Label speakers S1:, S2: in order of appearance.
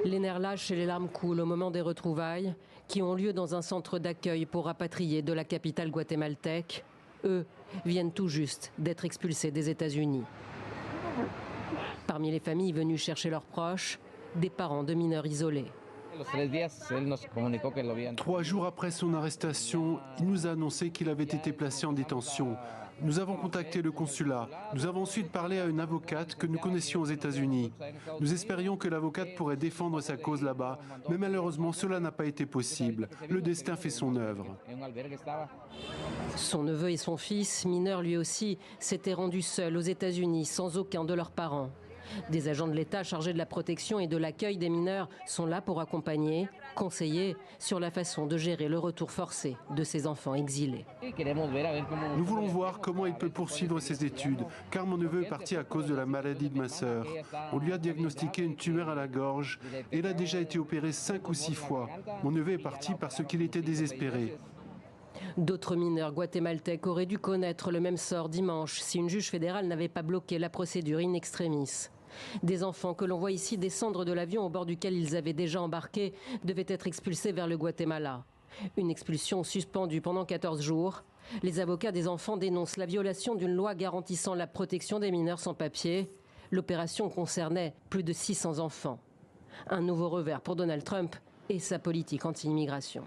S1: Les nerfs lâchent et les larmes coulent au moment des retrouvailles qui ont lieu dans un centre d'accueil pour rapatriés de la capitale guatémaltèque. Eux viennent tout juste d'être expulsés des États-Unis. Parmi les familles venues chercher leurs proches, des parents de mineurs isolés.
S2: 3 jours après son arrestation, il nous a annoncé qu'il avait été placé en détention. Nous avons contacté le consulat. Nous avons ensuite parlé à une avocate que nous connaissions aux États-Unis. Nous espérions que l'avocate pourrait défendre sa cause là-bas, mais malheureusement cela n'a pas été possible. Le destin fait son œuvre.
S1: Son neveu et son fils, mineurs lui aussi, s'étaient rendus seuls aux États-Unis sans aucun de leurs parents. Des agents de l'État chargés de la protection et de l'accueil des mineurs sont là pour accompagner, conseiller sur la façon de gérer le retour forcé de ces enfants exilés.
S2: Nous voulons voir comment il peut poursuivre ses études, car mon neveu est parti à cause de la maladie de ma sœur. On lui a diagnostiqué une tumeur à la gorge et il a déjà été opéré 5 ou 6 fois. Mon neveu est parti parce qu'il était désespéré.
S1: D'autres mineurs guatémaltèques auraient dû connaître le même sort dimanche si une juge fédérale n'avait pas bloqué la procédure in extremis. Des enfants que l'on voit ici descendre de l'avion au bord duquel ils avaient déjà embarqué devaient être expulsés vers le Guatemala. Une expulsion suspendue pendant 14 jours. Les avocats des enfants dénoncent la violation d'une loi garantissant la protection des mineurs sans papier. L'opération concernait plus de 600 enfants. Un nouveau revers pour Donald Trump et sa politique anti-immigration.